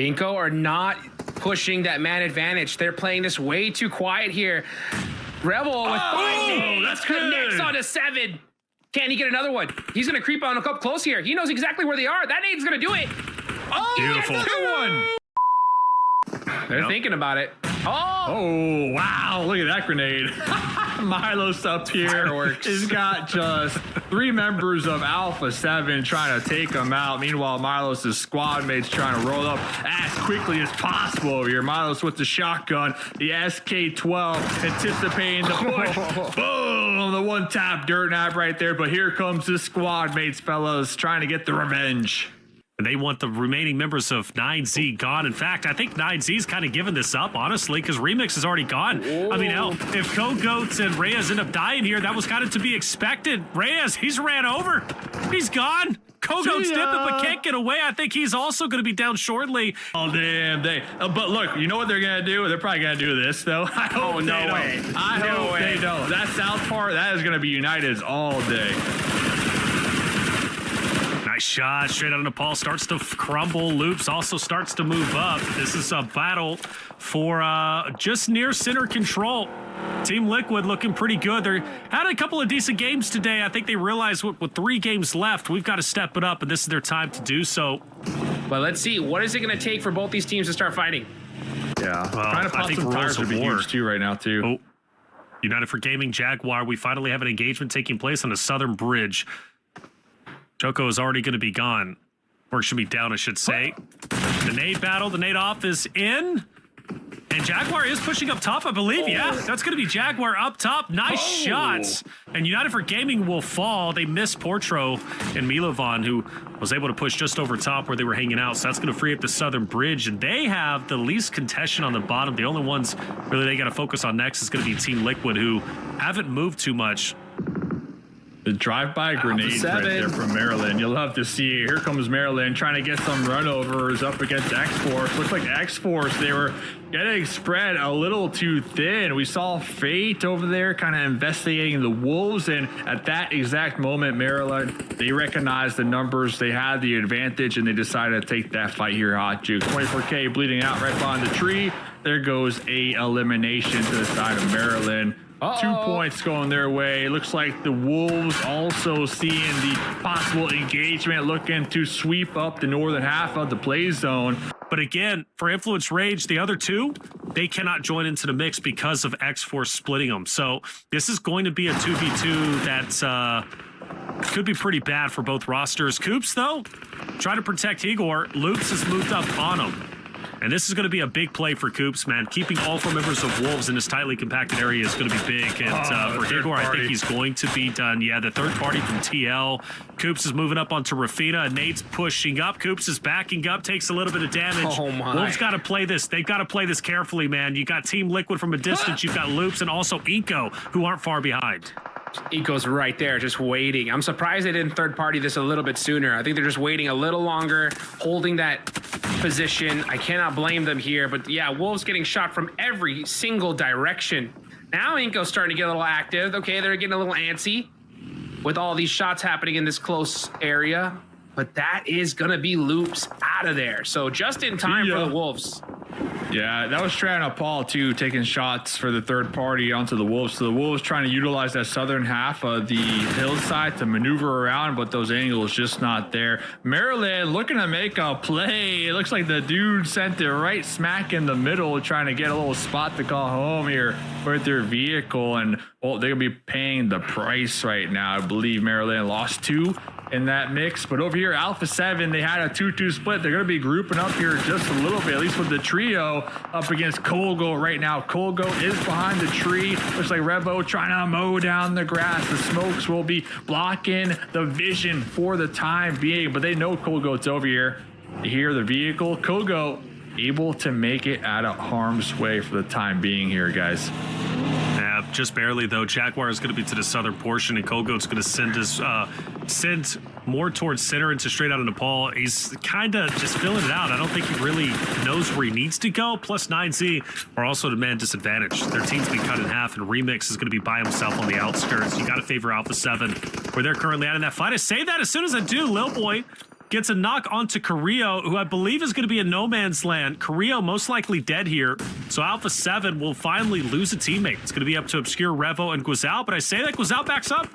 Inko are not pushing that man advantage. They're playing this way too quiet here. Rebel with 5 nades. That's good. Next on to 7. Can he get another one? He's going to creep on up close here. He knows exactly where they are. That nade's going to do it. Oh, Beautiful. Another one. They're thinking about it. Oh, wow. Look at that grenade. Milos up here. Fireworks. He's got just 3 members of Alpha 7 trying to take him out. Meanwhile, Milos' squad mates trying to roll up as quickly as possible over here. Milos with the shotgun, the SK-12, anticipating the push. Boom! The one-tap dirt nap right there. But here comes the squad mates, fellas, trying to get the revenge. And they want the remaining members of 9Z gone. In fact, I think 9Z's kind of given this up, honestly, because Remix is already gone. I mean, hell, if Kogoats and Reyes end up dying here, that was kind of to be expected. Reyes, he's ran over. He's gone. Kogoats dip it, but can't get away. I think he's also going to be down shortly. Oh, damn. But look, you know what they're going to do? They're probably going to do this, though. I hope no they don't. way. I hope they don't. That south part, that is going to be United's all day. Nice shot. Straight out of Nepal. Starts to crumble. Loops also starts to move up. This is a battle for just near center control. Team Liquid looking pretty good. They had a couple of decent games today. I think they realized with 3 games left, we've got to step it up, and this is their time to do so. But let's see. What is it going to take for both these teams to start fighting? Yeah. Trying to I pop think some rules tires would be of war. huge, too, right now, too. Oh, United for Gaming, Jaguar. We finally have an engagement taking place on the southern bridge. Choco is already going to be gone. Or should be down, I should say. The nade battle, the nade off is in. And Jaguar is pushing up top, I believe. Yeah, that's going to be Jaguar up top. Nice shots. And United for Gaming will fall. They miss Portro and Milovan, who was able to push just over top where they were hanging out. So that's going to free up the southern bridge. And they have the least contention on the bottom. The only ones really they got to focus on next is going to be Team Liquid, who haven't moved too much. The drive-by grenades right there from Maryland. You'll love to see it. Here comes Maryland trying to get some runovers up against X-Force. Looks like X-Force, they were getting spread a little too thin. We saw Fate over there kind of investigating the Wolves, and at that exact moment, Maryland, they recognized the numbers. They had the advantage, and they decided to take that fight here, Hot Juke. 24K bleeding out right behind the tree. There goes a elimination to the side of Maryland. 2 points going their way. Looks like the Wolves also seeing the possible engagement, looking to sweep up the northern half of the play zone. But again, for Influence Rage, the other 2, they cannot join into the mix because of X-Force splitting them. So this is going to be a 2v2 that could be pretty bad for both rosters. Coops, though, try to protect Igor. Loops has moved up on him. And this is going to be a big play for Coops, man. Keeping all 4 members of Wolves in this tightly compacted area is going to be big. And for Igor, I think he's going to be done. Yeah, the third party from TL. Coops is moving up onto Rafina. Nate's pushing up. Coops is backing up, takes a little bit of damage. Oh, my. Wolves got to play this. They've got to play this carefully, man. You got Team Liquid from a distance. You've got Loops and also Inko, who aren't far behind. Eco's right there, just waiting. I'm surprised they didn't third party this a little bit sooner. I think they're just waiting a little longer, holding that position. I cannot blame them here, but yeah, Wolves getting shot from every single direction. Now Inko's starting to get a little active. Okay, they're getting a little antsy with all these shots happening in this close area, but that is gonna be Loops out of there. So just in time for the Wolves. Yeah, that was Strand Paul too, taking shots for the third party onto the Wolves. So the Wolves trying to utilize that southern half of the hillside to maneuver around, but those angles just not there. Maryland looking to make a play. It looks like the dude sent it right smack in the middle, trying to get a little spot to call home here with their vehicle. And well, they're gonna be paying the price right now. I believe Maryland lost 2 in that mix, but over here Alpha 7, they had a 2-2 split. They're going to be grouping up here just a little bit, at least with the trio up against Colgo right now. Colgo is behind the tree. Looks like Revo trying to mow down the grass. The smokes will be blocking the vision for the time being, but they know Colgo's over here. They hear the vehicle. Colgo able to make it out of harm's way for the time being here, guys. Yeah, just barely though. Jaguar is going to be to the southern portion, and Kogo's going to send more towards center into straight out of Nepal. He's kind of just filling it out. I don't think he really knows where he needs to go. Plus 9Z are also at a man disadvantage. Their team's been cut in half, and Remix is going to be by himself on the outskirts. You got to favor Alpha 7 where they're currently at in that fight. I say that as soon as I do, Lil Boy gets a knock onto Carrillo, who I believe is going to be in no man's land. Carrillo most likely dead here. So Alpha 7 will finally lose a teammate. It's going to be up to Obscure, Revo, and Guizal. But I say that Guizal backs up.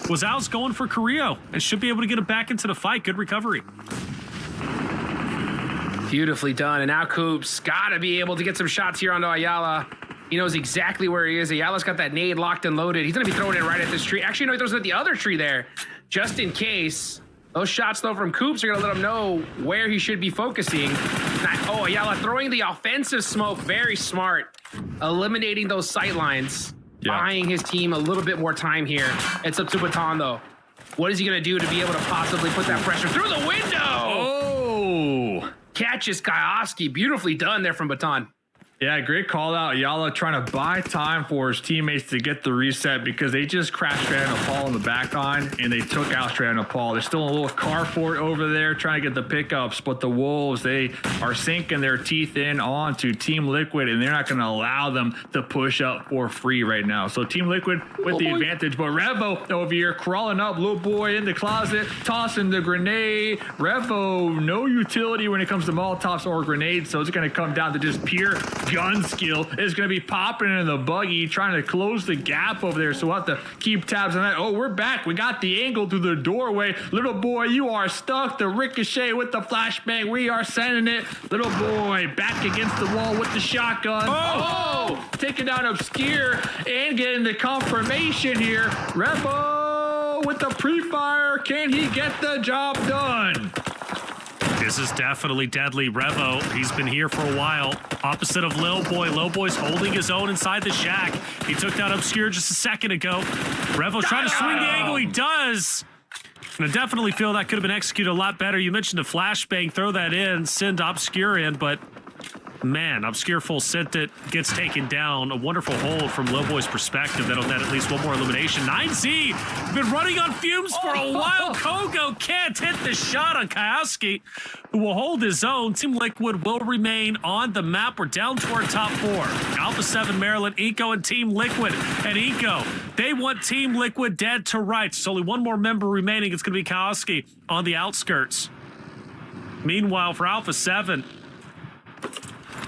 Guizal's going for Carrillo and should be able to get him back into the fight. Good recovery. Beautifully done. And now Coops got to be able to get some shots here onto Ayala. He knows exactly where he is. Ayala's got that nade locked and loaded. He's going to be throwing it right at this tree. Actually, no, he throws it at the other tree there, just in case. Those shots, though, from Coops are going to let him know where he should be focusing. Oh, Ayala throwing the offensive smoke. Very smart. Eliminating those sight lines. Yeah. Buying his team a little bit more time here. It's up to Baton, though. What is he going to do to be able to possibly put that pressure through the window? Oh! Catches Kioski. Beautifully done there from Baton. Yeah, great call out. Yala trying to buy time for his teammates to get the reset because they just crashed Strand Paul in the back line and they took out Strand Paul. There's still a little car fort over there trying to get the pickups, but the Wolves, they are sinking their teeth in onto Team Liquid and they're not going to allow them to push up for free right now. So Team Liquid with the advantage, but Revo over here crawling up, little boy in the closet, tossing the grenade. Revo, no utility when it comes to Molotovs or grenades, so it's going to come down to just pure gun skill. Is going to be popping in the buggy, trying to close the gap over there. So we'll have to keep tabs on that. Oh, we're back. We got the angle through the doorway. Little boy, you are stuck. The ricochet with the flashbang. We are sending it. Little boy back against the wall with the shotgun. Oh, taking down Obscure and getting the confirmation here. Revo with the pre-fire. Can he get the job done? This is definitely deadly. Revo, he's been here for a while. Opposite of Lil Boy. Lil Boy's holding his own inside the shack. He took down Obscure just a second ago. Revo's trying to swing the angle. He does. And I definitely feel that could have been executed a lot better. You mentioned the flashbang. Throw that in. Send Obscure in, but man, Obscure full sent it, gets taken down. A wonderful hold from Low Boy's perspective. That'll net at least one more elimination. 9Z been running on fumes for a while. Kogo can't hit the shot on Kioski, who will hold his own. Team Liquid will remain on the map. We're down to our top four. Alpha 7, Maryland, Eco, and Team Liquid. And Eco, they want Team Liquid dead to rights. There's only one more member remaining. It's going to be Kioski on the outskirts. Meanwhile, for Alpha 7,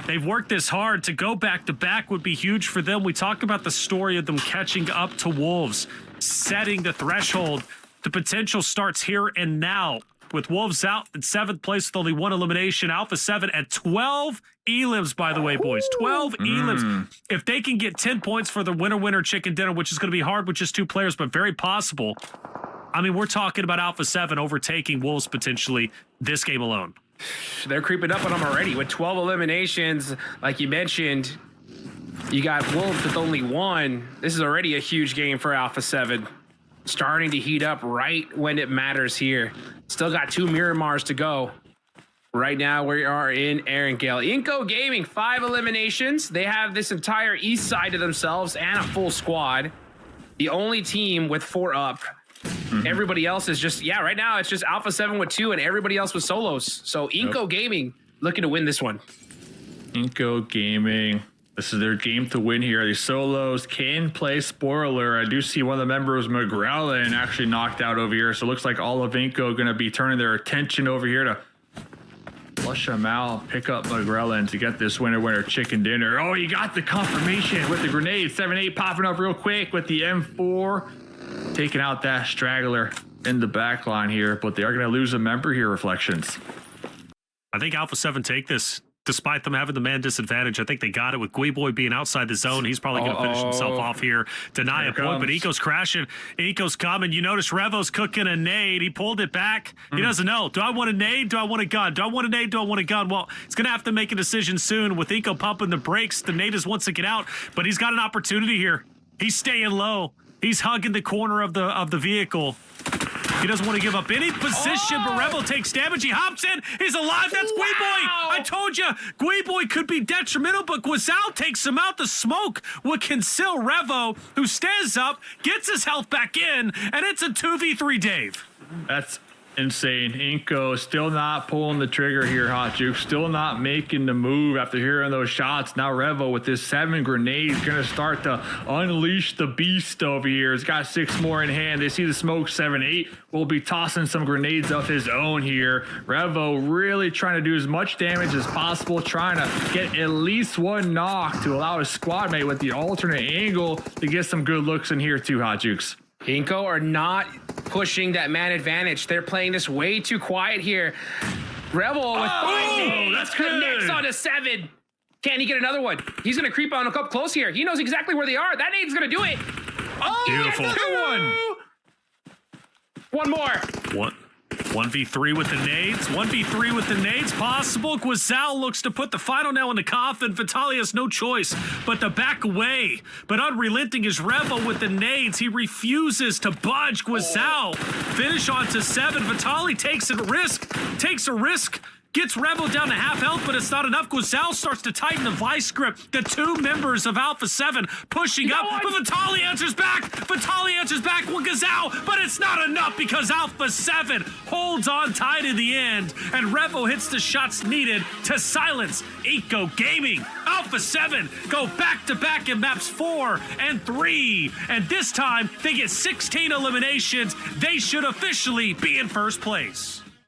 they've worked this hard. To go back-to-back would be huge for them. We talked about the story of them catching up to Wolves, setting the threshold. The potential starts here and now. With Wolves out in 7th place with only one elimination. Alpha 7 at 12 elims, by the way, boys. 12 elims. If they can get 10 points for the winner chicken dinner, which is going to be hard with just 2 players, but very possible. I mean, we're talking about Alpha 7 overtaking Wolves potentially this game alone. They're creeping up on them already with 12 eliminations. Like you mentioned, you got Wolves with only 1. This is already a huge game for Alpha 7. Starting to heat up right when it matters here. Still got 2 Miramars to go. Right now we are in Erangel. Inco Gaming, 5 eliminations. They have this entire east side to themselves and a full squad. The only team with 4 up. Everybody else is just, right now it's just Alpha 7 with 2 and everybody else with solos. So Inco Gaming looking to win this one. Inco Gaming, this is their game to win here. These solos can play spoiler. I do see one of the members, McGrellin, actually knocked out over here. So it looks like all of Inco going to be turning their attention over here to flush them out, pick up McGrellin to get this winner chicken dinner. Oh, you got the confirmation with the grenade. 7-8 popping up real quick with the M4. Taking out that straggler in the back line here, but they are going to lose a member here, Reflections. I think Alpha 7 take this, despite them having the man disadvantage. I think they got it with Guiboy being outside the zone. He's probably going to finish himself off here, deny a point, but Eco's crashing. Eco's coming. You notice Revo's cooking a nade. He pulled it back. He doesn't know. Do I want a nade? Do I want a gun? Do I want a nade? Do I want a gun? Well, he's going to have to make a decision soon with Eco pumping the brakes. The nade is wants to get out, but he's got an opportunity here. He's staying low. He's hugging the corner of the vehicle. He doesn't want to give up any position, but Revo takes damage. He hops in. He's alive. That's Guiboy. I told you, Guiboy could be detrimental, but Guizal takes him out. The smoke will conceal Revo, who stands up, gets his health back in, and it's a 2v3, Dave. That's insane. Inko still not pulling the trigger here, Hot Juke. Still not making the move after hearing those shots. Now Revo with his 7 grenades gonna start to unleash the beast over here. He's got 6 more in hand. They see the smoke. 7-8 will be tossing some grenades of his own here. Revo really trying to do as much damage as possible, trying to get at least 1 knock to allow his squad mate with the alternate angle to get some good looks in here too, Hot Jukes. Inko are not pushing that man advantage. They're playing this way too quiet here. Rebel with 5 nades. That's good. Next on to 7. Can he get another one? He's going to creep on up close here. He knows exactly where they are. That nade's going to do it. Oh, Beautiful. Another one more. 1v3 with the nades. 1v3 with the nades possible. Guizal looks to put the final nail in the coffin. Vitaly has no choice but to back away. But unrelenting is Revo with the nades. He refuses to budge. Guizal finish on to 7. Vitaly takes a risk. Gets Revo down to half health, but it's not enough. Guizal starts to tighten the vice grip. The 2 members of Alpha 7 pushing up, but Vitaly answers back. With Guizal, but it's not enough because Alpha 7 holds on tight in the end, and Revo hits the shots needed to silence Eco Gaming. Alpha 7 go back-to-back in maps 4 and 3, and this time they get 16 eliminations. They should officially be in first place.